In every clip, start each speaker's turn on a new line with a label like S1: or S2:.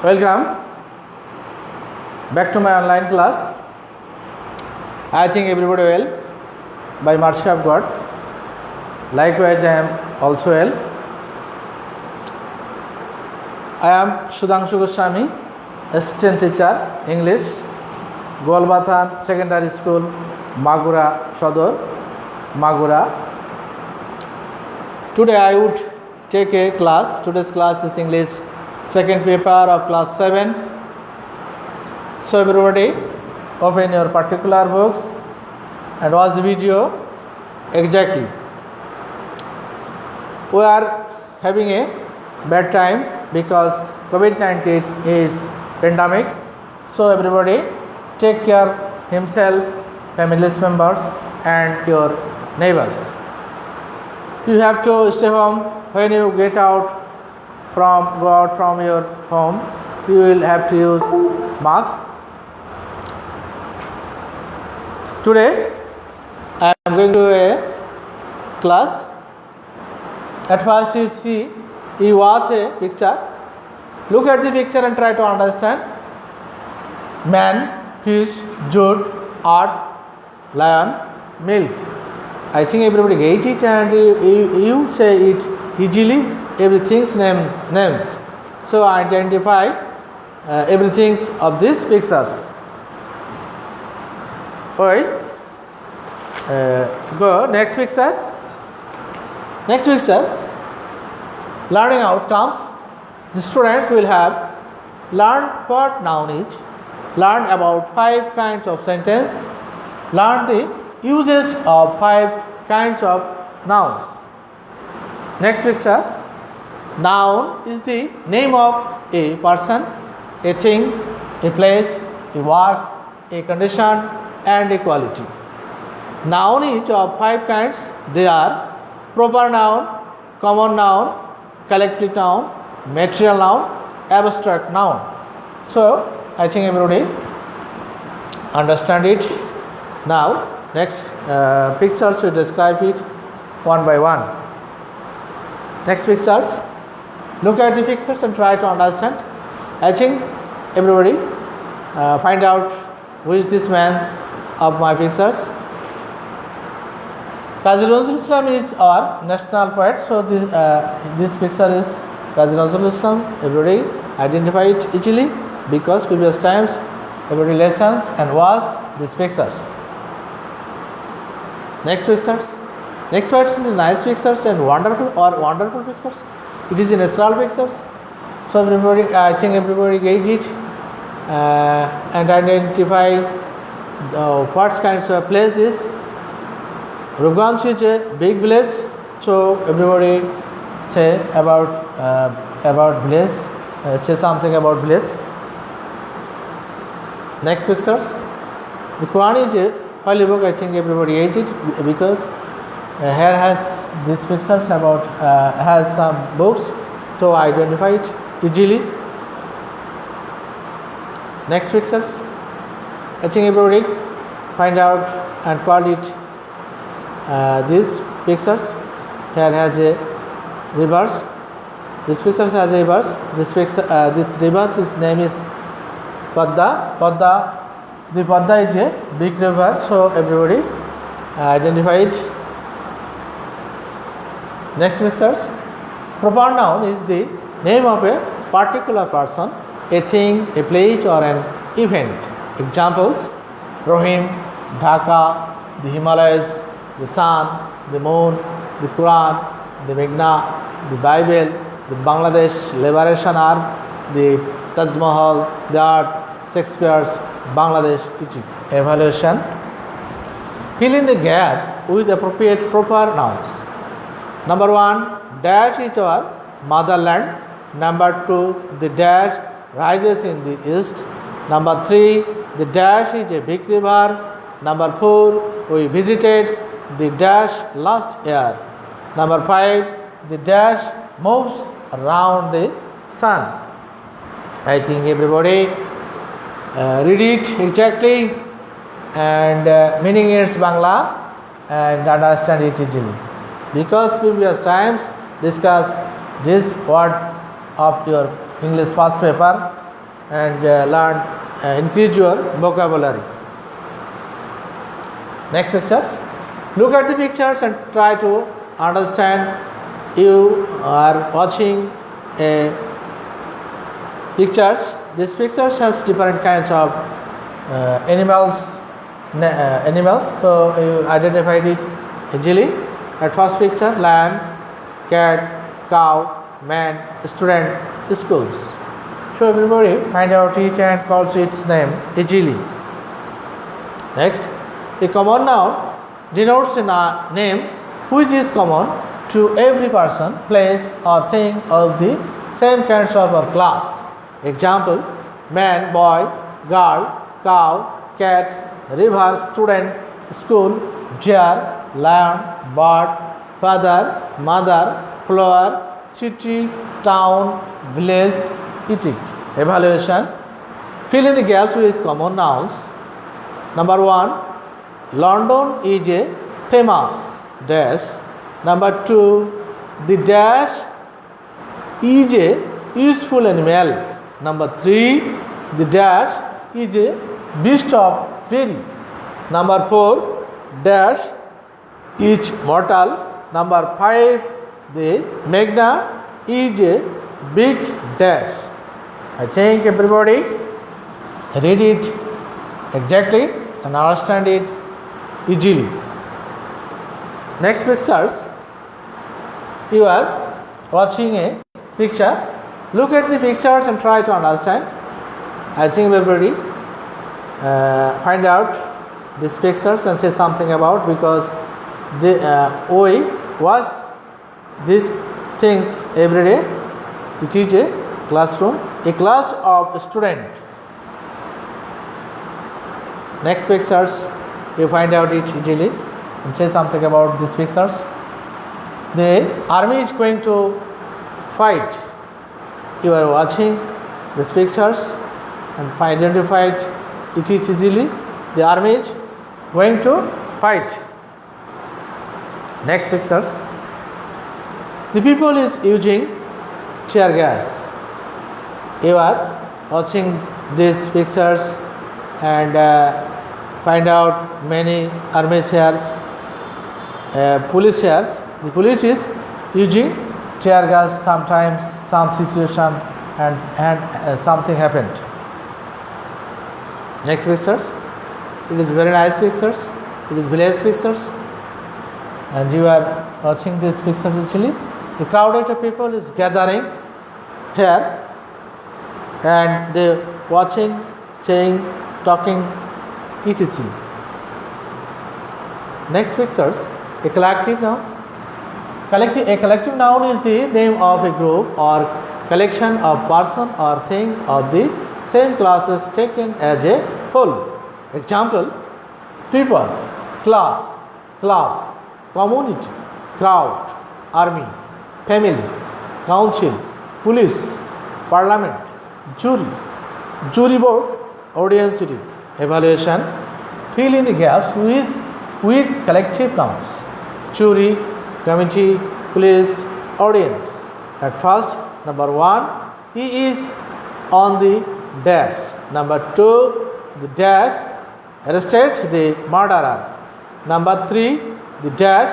S1: Welcome back to my online class. I think everybody well. By mercy of God. Likewise, I am also well. I am Sudhanshu Goswami, assistant teacher, English, Golbathan Secondary School, Magura, Sodor, Magura. Today I would take a class. Today's class is English, second paper of class 7. So everybody, open your particular books and watch the video exactly. We are having a bad time because COVID-19 is pandemic. So everybody take care himself, family members and your neighbors. You have to stay home. When you go out from your home, you will have to use masks. Today I am going to a class. At first you watch a picture. Look at the picture and try to understand. Man, fish, jute, earth, lion, milk. I think everybody gets it and you say it easily. Everything's names. So identify everything of these pictures. Alright. Go next picture. Next picture. Learning outcomes. The students will have learned what noun is, learned about 5 kinds of sentence, learn the uses of 5 kinds of nouns. Next picture. Noun is the name of a person, a thing, a place, a work, a condition and a quality. Noun is of 5 kinds. They are proper noun, common noun, collective noun, material noun, abstract noun. So I think everybody understand it. Now next pictures we describe it one by one. Next pictures. Look at the pictures and try to understand. I think everybody find out who is this man of my pictures. Kazi Nazrul Islam is our national poet. So this picture is Kazi Nazrul Islam. Everybody identify it easily because previous times everybody lessons and was these pictures. Next pictures. Next pictures is nice pictures and wonderful pictures. It is natural pictures. So everybody, I think everybody gauge it and identify what kinds of place this. Rugans is a big village. So everybody say about village. Say something about village. Next pictures. The Quran is a holy book. I think everybody gauge it because here has these pictures about has some books, so identify it easily. Next pictures. I think everybody find out and call it these pictures. Here has a reverse. This picture has a reverse. This reverse's name is Padda. The Padda is a big river, so everybody identify it. Next pictures. Proper noun is the name of a particular person, a thing, a place or an event. Examples: Rohim, Dhaka, the Himalayas, the sun, the moon, the Quran, the Meghna, the Bible, the Bangladesh Liberation Army, the Taj Mahal, the Earth, Shakespeare's Bangladesh, Egypt. Evaluation. Fill in the gaps with appropriate proper nouns. Number 1, dash is our motherland. Number 2, the dash rises in the east. Number 3, the dash is a big river. Number 4, we visited the dash last year. Number 5, the dash moves around the sun. I think everybody read it exactly and meaning is Bangla and understand it easily. Because previous times discuss this word of your English past paper and learn, increase your vocabulary. Next pictures. Look at the pictures and try to understand. You are watching pictures. These pictures has different kinds of animals. So you identified it easily. At first picture, lion, cat, cow, man, student, schools. So everybody find out it and calls its name easily. Next, a common noun denotes a name which is common to every person, place or thing of the same kinds of or class. Example: man, boy, girl, cow, cat, river, student, school, deer, lion, bird, father, mother, flower, city, town, village, etc. Evaluation. Fill in the gaps with common nouns. Number 1. London is a famous dash. Number 2. The dash is a useful animal. Number 3. The dash is a beast of prairie. Number 4. Dash is mortal. Number 5. The Meghna is a big dash. I think everybody read it exactly and understand it easily. Next pictures. You are watching a picture. Look at the pictures and try to understand. I think everybody find out these pictures and say something about, because we watch these things every day. It is a classroom, a class of student. Next pictures, you find out it easily and say something about these pictures. The army is going to fight. You are watching these pictures and identified it is easily. The army is going to fight. Next pictures. The people is using tear gas. You are watching these pictures and find out many army shares, police shares. The police is using tear gas sometimes, some situation, and something happened. Next pictures. It is very nice pictures. It is village pictures, and you are watching these pictures easily. The crowd of people is gathering here, and they watching, saying, talking, etc. Next pictures. A collective noun. A collective noun is the name of a group or collection of person or things of the same classes taken as a whole. Example: people, class, club, community, crowd, army, family, council, police, parliament, jury board, audience sitting. Evaluation. Fill in the gaps with collective nouns: jury, committee, police, audience. At first, number 1, he is on the dash. Number 2, the dash arrested the murderer. Number 3, the dash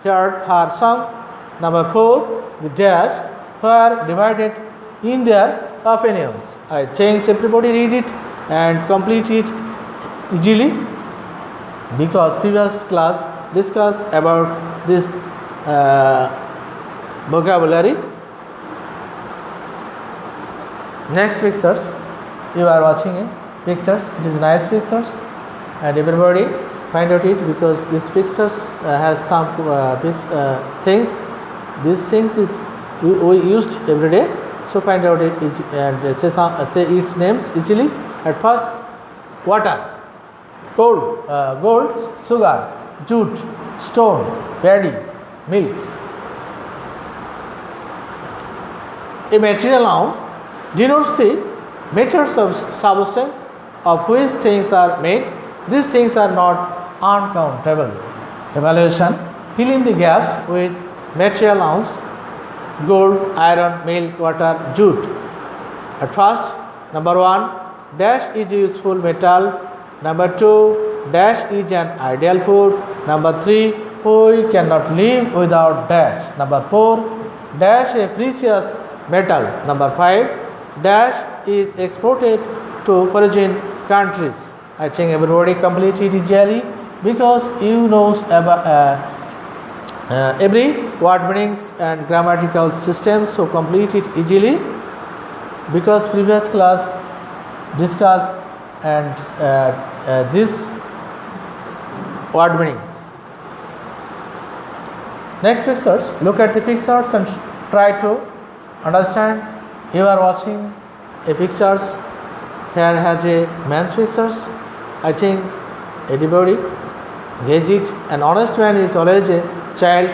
S1: heard her song. Number 4, the dash were divided in their opinions. I think everybody read it and complete it easily, because previous class discussed about this vocabulary. Next pictures. You are watching it. Pictures. It is nice pictures, and everybody find out it, because these pictures has some things. These things is we used every day. So find out it and say its names easily. At first, water, gold, sugar, jute, stone, paddy, milk. A material noun denotes the matters of substance of which things are made. These things are not uncountable. Evaluation. Fill in the gaps with material nouns: gold, iron, milk, water, jute. At first, Number 1, dash is a useful metal. Number 2, dash is an ideal food. Number 3, we cannot live without dash. Number 4, dash a precious metal. Number 5, dash is exported to foreign countries. I think everybody completed easily because you knows about every word meanings and grammatical systems, so complete it easily because previous class discussed and this word meaning. Next pictures, look at the pictures and try to understand. You are watching a pictures, here has a man's pictures. I think everybody gauge it. An honest man is always a child.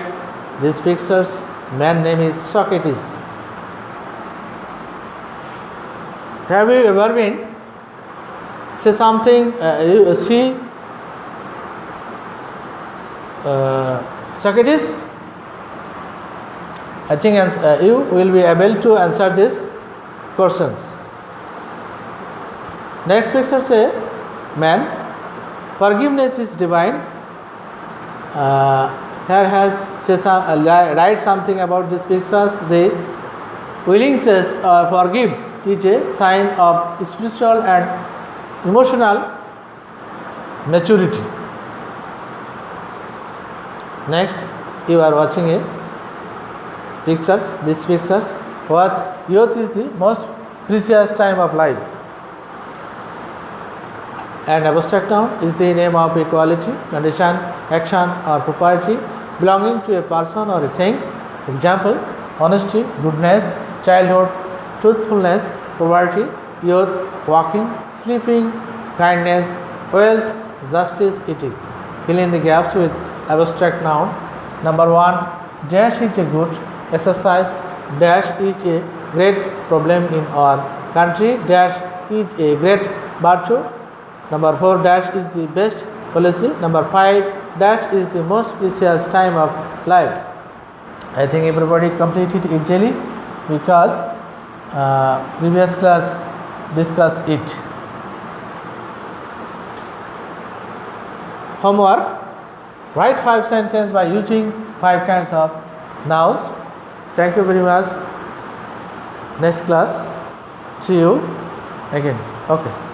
S1: These pictures, man name is Socrates. Have you ever been say something you see Socrates? I think you will be able to answer these questions. Next picture say man, forgiveness is divine. Here has write something about these pictures. The willingness forgive is a sign of spiritual and emotional maturity. Next, you are watching a pictures. These pictures, what youth is the most precious time of life. An abstract noun is the name of a quality, condition, action or property belonging to a person or a thing. Example, honesty, goodness, childhood, truthfulness, poverty, youth, walking, sleeping, kindness, wealth, justice, eating. Fill in the gaps with abstract noun. Number 1, dash is a good exercise, dash is a great problem in our country, dash is a great virtue. Number 4, dash is the best policy. Number 5, dash is the most precious time of life. I think everybody completed it easily because previous class discussed it. Homework, write 5 sentences by using 5 kinds of nouns. Thank you very much. Next class, see you again. Okay.